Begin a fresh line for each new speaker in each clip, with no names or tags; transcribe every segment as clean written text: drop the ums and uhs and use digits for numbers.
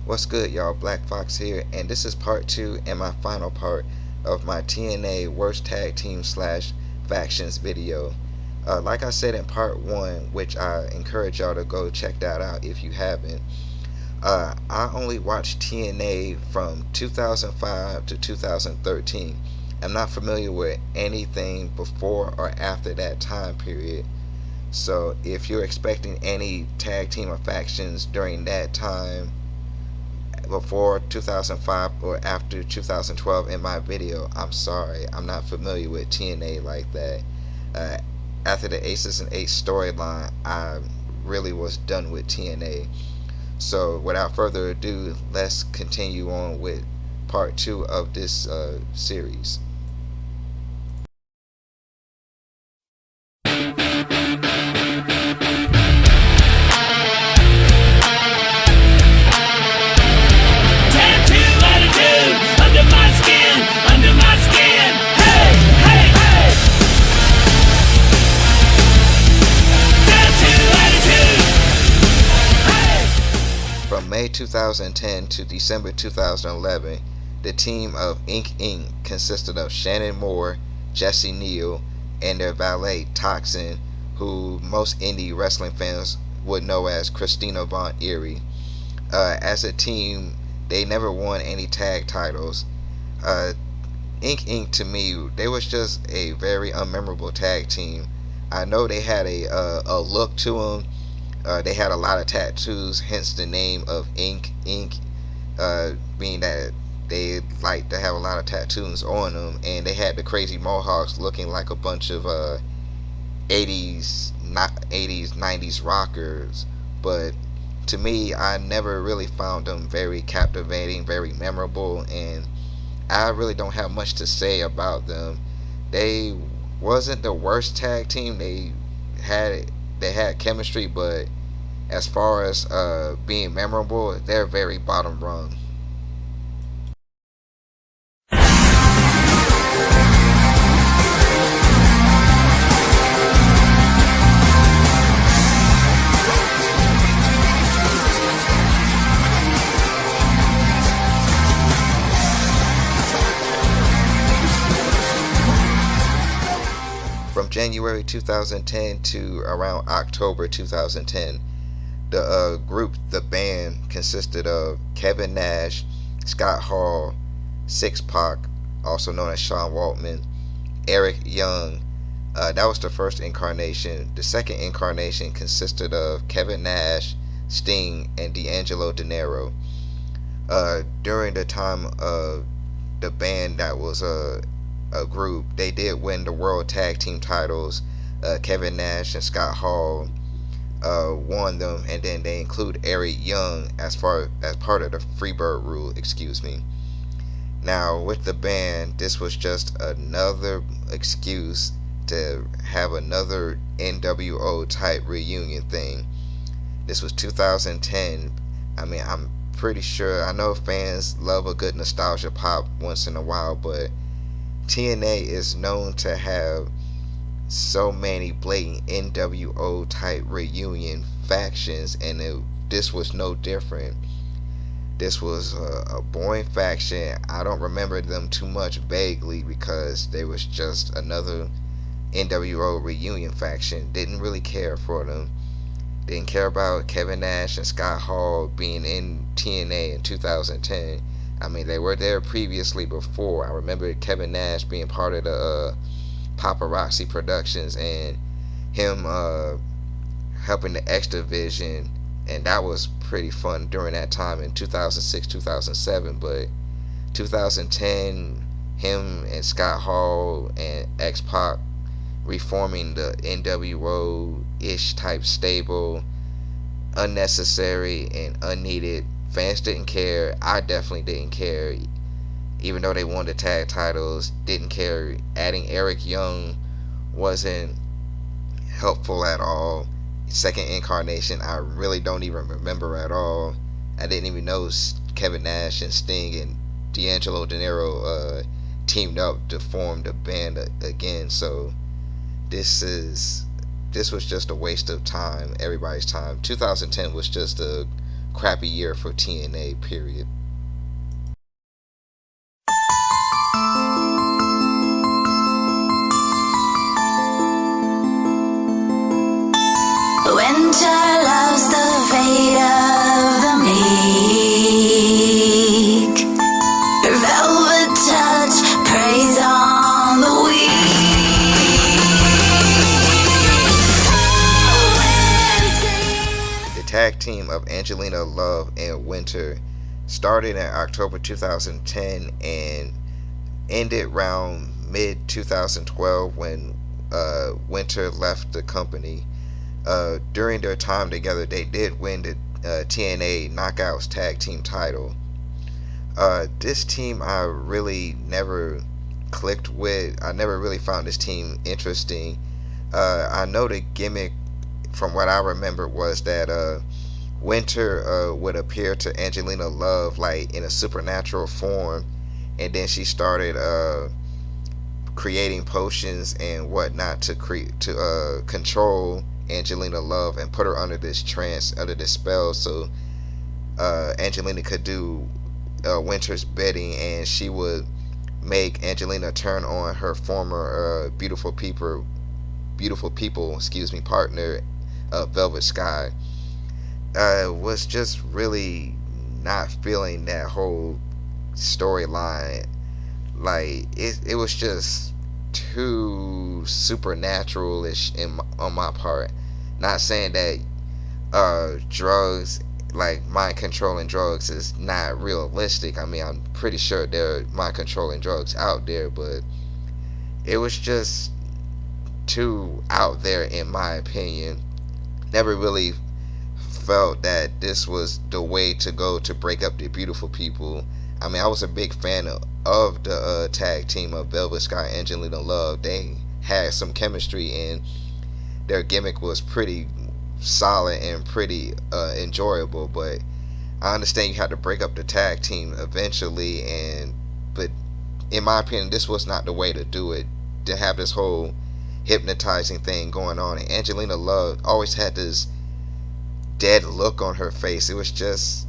What's good, y'all? Black Fox here, and this is part 2 and my final part of my TNA Worst Tag Team slash Factions video. Like I said in part 1, which I encourage y'all to go check that out if you haven't, I only watched TNA from 2005 to 2013. I'm not familiar with anything before or after that time period. So if you're expecting any tag team or factions during that time, before 2005 or after 2012 in my video, I'm sorry, I'm not familiar with TNA like that. Uh, After the Aces and Eights storyline, I really was done with TNA. So without further ado, let's continue on with part 2 of this series. From May 2010 to December 2011, the team of Inc. Inc. consisted of Shannon Moore, Jesse Neal, and their valet Toxin, who most indie wrestling fans would know as Christina Von Eerie. As a team, they never won any tag titles. Inc. Inc. to me, they was just a very unmemorable tag team. I know they had a look to them. They had a lot of tattoos, hence the name of Inc. Inc. Being that they like to have a lot of tattoos on them, and they had the crazy mohawks looking like a bunch of 80s, 90s rockers. But to me, I never really found them very captivating, very memorable, and I really don't have much to say about them. They wasn't the worst tag team. They had chemistry, but as far as being memorable, they're very bottom rung. From January 2010 to around October 2010, the band consisted of Kevin Nash, Scott Hall, Six Pac, also known as Sean Waltman, Eric Young. That was the first incarnation. The second incarnation consisted of Kevin Nash, Sting, and D'Angelo Dinero. During the time of the band that was a group, they did win the World Tag Team titles. Kevin Nash and Scott Hall won them, and then they include Eric Young as part of the Freebird rule. Excuse me. Now with the band, this was just another excuse to have another NWO type reunion thing. This was 2010. I mean, I'm pretty sure, I know fans love a good nostalgia pop once in a while, but TNA is known to have so many blatant NWO type reunion factions, and this was no different. This was a boring faction. I don't remember them too much vaguely because they was just another NWO reunion faction. Didn't really care for them. Didn't care about Kevin Nash and Scott Hall being in TNA in 2010. I mean, they were there previously before. I remember Kevin Nash being part of the Paparazzi Productions and him helping the X Division, and that was pretty fun during that time in 2006, 2007. But 2010, him and Scott Hall and X-Pac reforming the NWO-ish type stable, unnecessary and unneeded. Fans didn't care. I definitely didn't care. Even though they won the tag titles, didn't care. Adding Eric Young wasn't helpful at all. Second incarnation, I really don't even remember at all. I didn't even know Kevin Nash and Sting and D'Angelo Dinero teamed up to form the band again. So this was just a waste of time, everybody's time. 2010 was just a crappy year for TNA. Period.
Winter loves the fate of the meek. Her velvet touch preys on the weak.
The tag team of Angelina Love and Winter started in October 2010 and ended around mid 2012 when Winter left the company. During their time together, they did win the TNA Knockouts Tag Team title. This team I really never clicked with. I never really found this team interesting. I know the gimmick, from what I remember, was that Winter would appear to Angelina Love like in a supernatural form, and then she started creating potions and whatnot to control Angelina Love and put her under this trance, under this spell, so Angelina could do Winter's bidding, and she would make Angelina turn on her former beautiful people, partner, Velvet Sky. Was just really not feeling that whole storyline. Like it was just too supernatural-ish on my part. Not saying that drugs, like mind controlling drugs, is not realistic. I mean, I'm pretty sure there are mind controlling drugs out there, but it was just too out there in my opinion. Never really felt that this was the way to go to break up the beautiful people. I mean, I was a big fan of the tag team of Velvet Sky and Angelina Love. They had some chemistry, and their gimmick was pretty solid and pretty enjoyable. But I understand you had to break up the tag team eventually, but in my opinion, this was not the way to do it. To have this whole hypnotizing thing going on, and Angelina Love always had this dead look on her face. It was just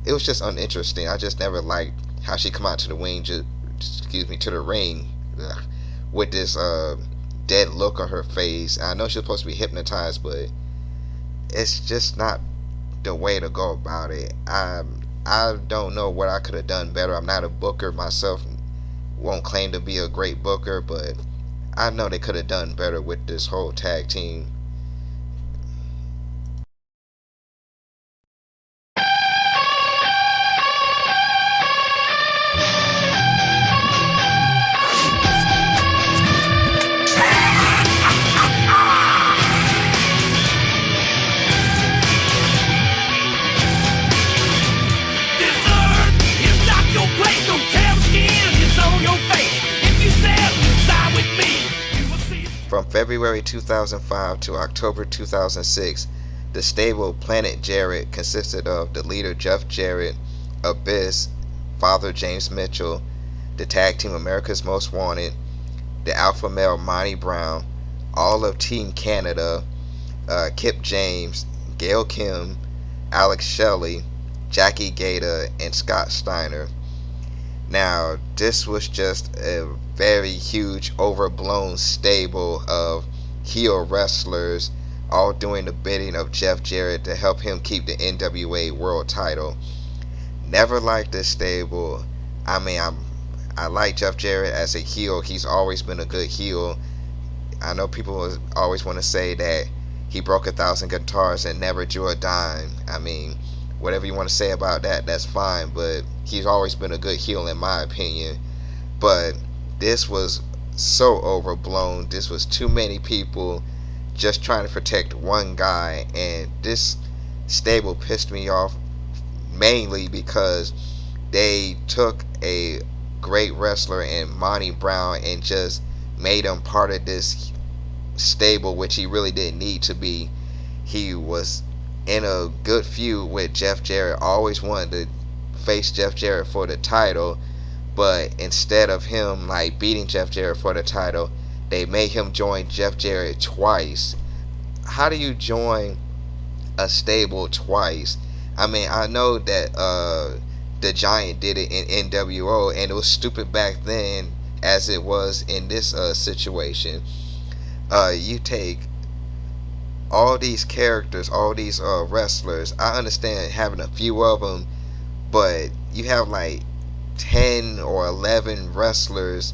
uninteresting. I just never liked how she come out to the ring, to the ring, with this dead look on her face. I know she's supposed to be hypnotized, but it's just not the way to go about it. I don't know what I could have done better. I'm not a booker myself, won't claim to be a great booker, but I know they could have done better with this whole tag team. From February 2005 to October 2006, the stable Planet Jarrett consisted of the leader Jeff Jarrett, Abyss, Father James Mitchell, the tag team America's Most Wanted, the alpha male Monty Brown, all of Team Canada, Kip James, Gail Kim, Alex Shelley, Jackie Gator, and Scott Steiner. Now, this was just a very huge, overblown stable of heel wrestlers, all doing the bidding of Jeff Jarrett to help him keep the NWA World Title. Never liked this stable. I mean, I like Jeff Jarrett as a heel. He's always been a good heel. I know people always want to say that he broke 1,000 guitars and never drew a dime. I mean, whatever you want to say about that, that's fine, but he's always been a good heel in my opinion. But this was so overblown. This was too many people just trying to protect one guy, and this stable pissed me off mainly because they took a great wrestler in Monty Brown and just made him part of this stable, which he really didn't need to be. He was in a good feud with Jeff Jarrett, always wanted to face Jeff Jarrett for the title, but instead of him like beating Jeff Jarrett for the title, they made him join Jeff Jarrett twice. How do you join a stable twice? I mean, I know that the Giant did it in NWO, and it was stupid back then as it was in this situation. You take all these characters, all these wrestlers. I understand having a few of them, but you have like 10 or 11 wrestlers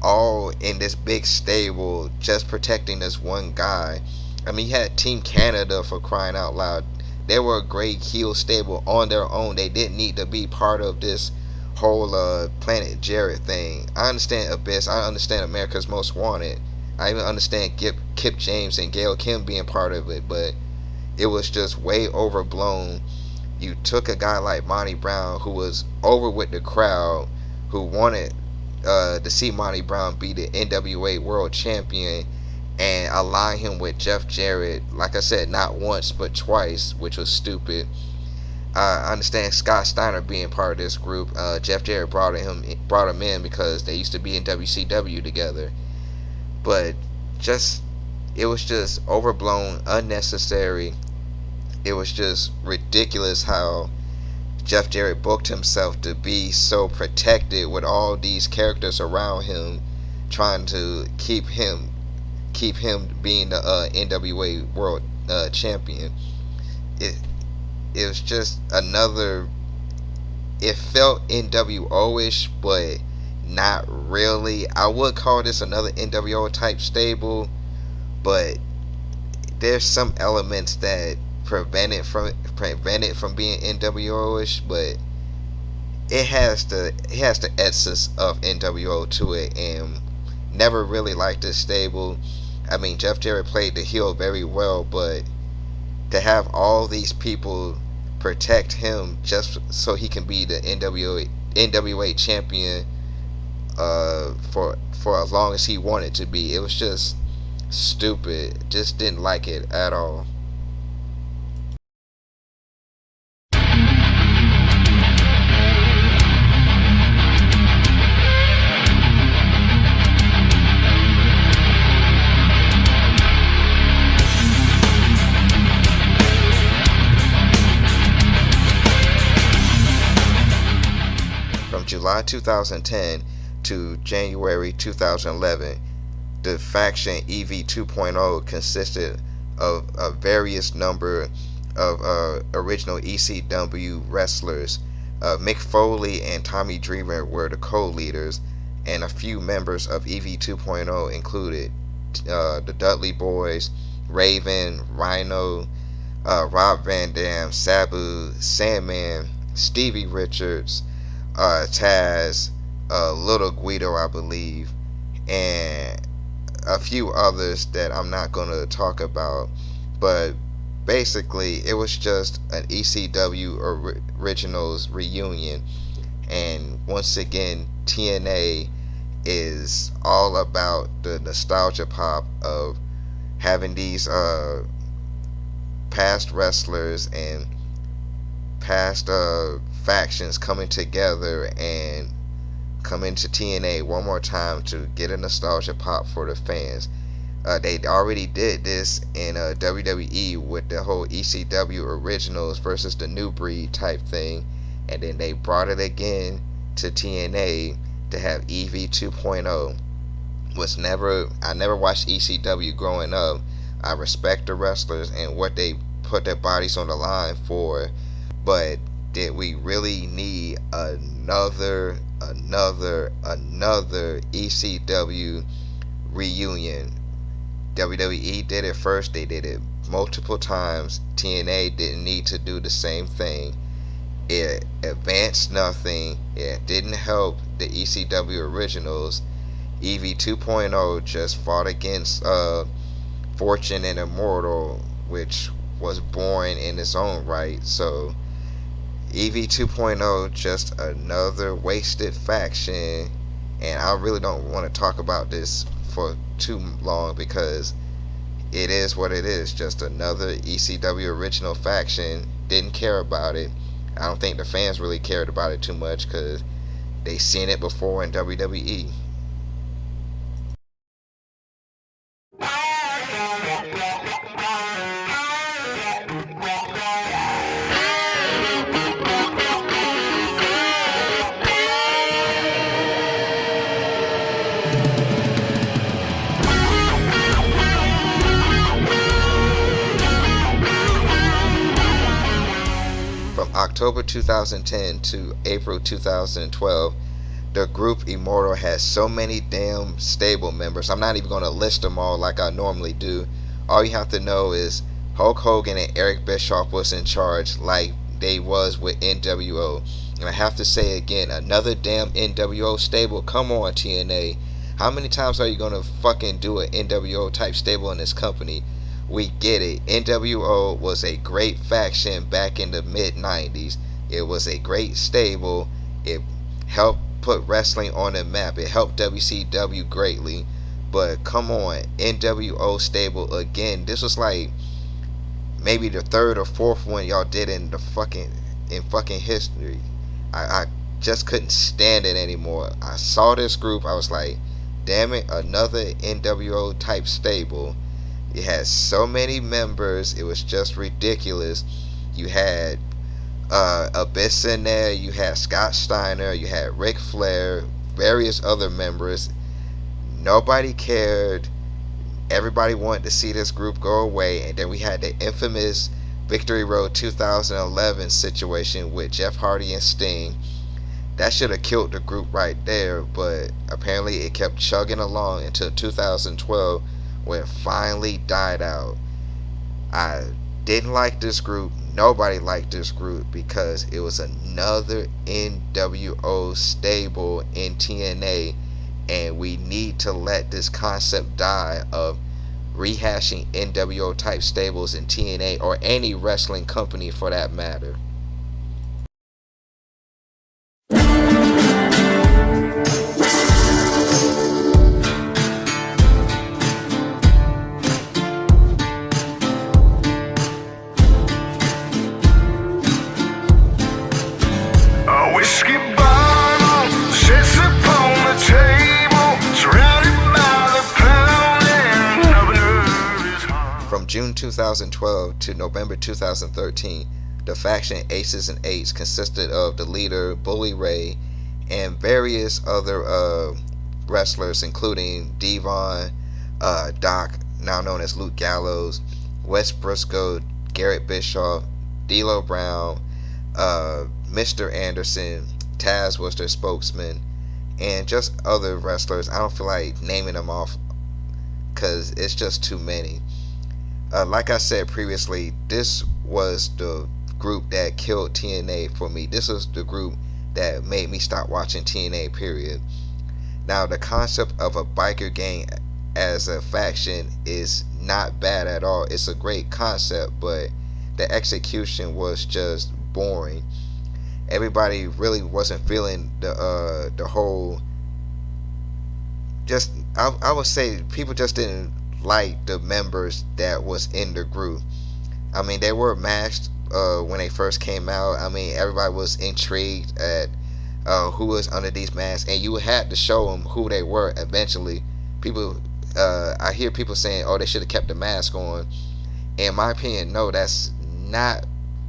all in this big stable just protecting this one guy. I mean, you had Team Canada, for crying out loud. They were a great heel stable on their own. They didn't need to be part of this whole Planet Jarrett thing. I understand Abyss. I understand America's Most Wanted. I even understand Kip James and Gail Kim being part of it, but it was just way overblown. You took a guy like Monty Brown, who was over with the crowd, who wanted to see Monty Brown be the NWA World Champion, and align him with Jeff Jarrett. Like I said, not once but twice, which was stupid. I understand Scott Steiner being part of this group. Jeff Jarrett brought him in because they used to be in WCW together. But just it was just overblown, unnecessary. It was just ridiculous how Jeff Jarrett booked himself to be so protected with all these characters around him, trying to keep him being the NWA World Champion. It it was just another. It felt NWO-ish, but not really. I would call this another NWO type stable, but there's some elements that prevent it from being NWO-ish, but it has the essence of NWO to it, and never really liked this stable. I mean, Jeff Jarrett played the heel very well, but to have all these people protect him just so he can be the NWA champion for as long as he wanted to be, it was just stupid. Just didn't like it at all. From July 2010 to January 2011, the faction Eevee 2.0 consisted of a various number of original ECW wrestlers. Mick Foley and Tommy Dreamer were the co-leaders, and a few members of Eevee 2.0 included the Dudley Boys, Raven, Rhino, Rob Van Dam, Sabu, Sandman, Stevie Richards, Taz, Little Guido, I believe, and a few others that I'm not going to talk about. But basically, it was just an ECW Originals reunion. And once again, TNA is all about the nostalgia pop of having these past wrestlers and past factions coming together and come into TNA one more time to get a nostalgia pop for the fans. They already did this in WWE with the whole ECW Originals versus the New Breed type thing, and then they brought it again to TNA to have Eevee 2.0. I never watched ECW growing up. I respect the wrestlers and what they put their bodies on the line for, but did we really need another ECW reunion? WWE did it first. They did it multiple times. TNA didn't need to do the same thing. It advanced nothing. It didn't help the ECW Originals. Eevee 2.0 just fought against Fortune and Immortal, which was boring in its own right. So Eevee 2.0 just another wasted faction, and I really don't want to talk about this for too long because it is what it is. Just another ECW original faction. Didn't care about it. I don't think the fans really cared about it too much because they seen it before in WWE. From October 2010 to April 2012, the group Immortal has so many damn stable members. I'm not even going to list them all like I normally do. All you have to know is Hulk Hogan and Eric Bischoff was in charge like they was with NWO. And I have to say again, another damn NWO stable. Come on, TNA. How many times are you going to fucking do an NWO type stable in this company? We get it. NWO was a great faction back in the mid 90s. It was a great stable. It helped put wrestling on the map. It helped WCW greatly. But come on, NWO stable again. This was like maybe the third or fourth one y'all did in fucking history. I just couldn't stand it anymore. I saw this group, I was like, damn it, another NWO type stable. It had so many members, it was just ridiculous. You had Abyss in there, you had Scott Steiner, you had Ric Flair, various other members. Nobody cared. Everybody wanted to see this group go away, and then we had the infamous Victory Road 2011 situation with Jeff Hardy and Sting. That should have killed the group right there, but apparently it kept chugging along until 2012 when it finally died out. I didn't like this group. Nobody liked this group because it was another NWO stable in TNA, and we need to let this concept die of rehashing NWO type stables in TNA or any wrestling company for that matter. June 2012 to November 2013, the faction Aces and Eights consisted of the leader Bully Ray and various other wrestlers, including Devon, Doc, now known as Luke Gallows, Wes Briscoe, Garrett Bischoff, D'Lo Brown, Mr. Anderson, Taz was their spokesman, and just other wrestlers. I don't feel like naming them off because it's just too many. Like I said previously, this was the group that killed TNA for me. This was the group that made me stop watching TNA, period. Now, the concept of a biker gang as a faction is not bad at all. It's a great concept, but the execution was just boring. Everybody really wasn't feeling the whole. Just I would say people just didn't like the members that was in the group. I mean, they were masked when they first came out. I mean, everybody was intrigued at who was under these masks, and you had to show them who they were eventually. People, I hear people saying, "Oh, they should have kept the mask on." In my opinion, no, that's not.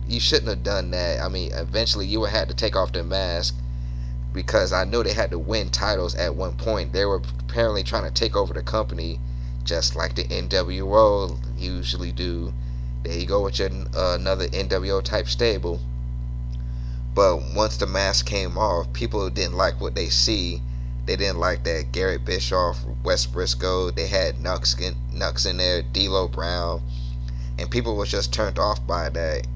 You shouldn't have done that. I mean, eventually you would have to take off the mask because I know they had to win titles at one point. They were apparently trying to take over the company, just like the NWO usually do. There you go with your another NWO type stable. But once the mask came off, people didn't like what they see. They didn't like that Garrett Bischoff, Wes Briscoe, they had Nux in there, D'Lo Brown, and people were just turned off by that.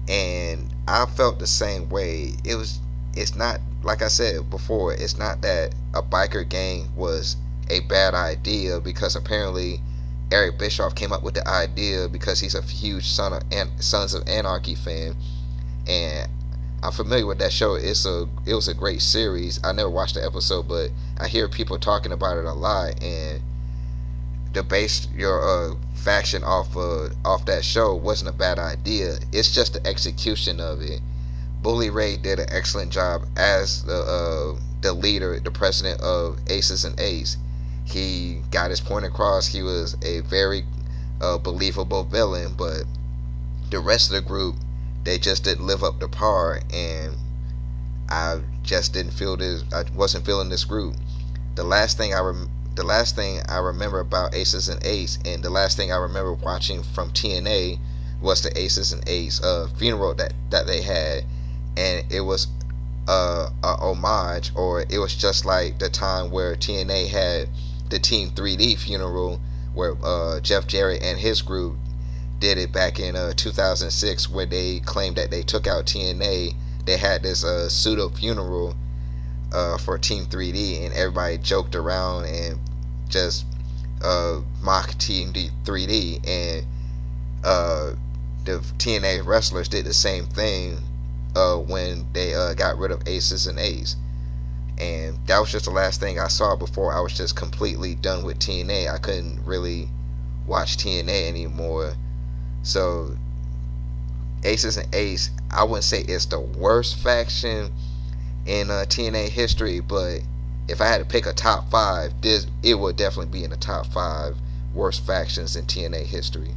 And I felt the same way. It's not, like I said before, it's not that a biker gang was a bad idea, because apparently Eric Bischoff came up with the idea because he's a huge Sons of Anarchy fan, and I'm familiar with that show. It was a great series. I never watched the episode, but I hear people talking about it a lot, and to base your faction off that show wasn't a bad idea. It's just the execution of it. Bully Ray did an excellent job as the leader, the president of Aces and Eights. He got his point across. He was a very believable villain, but the rest of the group, they just didn't live up to par, and I just didn't feel this. I wasn't feeling this group. The last thing I remember about Aces and Eights, and the last thing I remember watching from TNA, was the Aces and Eights funeral that they had, and it was a homage, or it was just like the time where TNA had the Team 3D funeral, where Jeff Jarrett and his group did it back in 2006, where they claimed that they took out TNA. They had this pseudo funeral for Team 3D, and everybody joked around and just mocked Team 3D, and the TNA wrestlers did the same thing when they got rid of Aces and A's. And that was just the last thing I saw before I was just completely done with TNA. I couldn't really watch TNA anymore. So Aces and Ace, I wouldn't say it's the worst faction in TNA history, but if I had to pick a top five, it would definitely be in the top five worst factions in TNA history.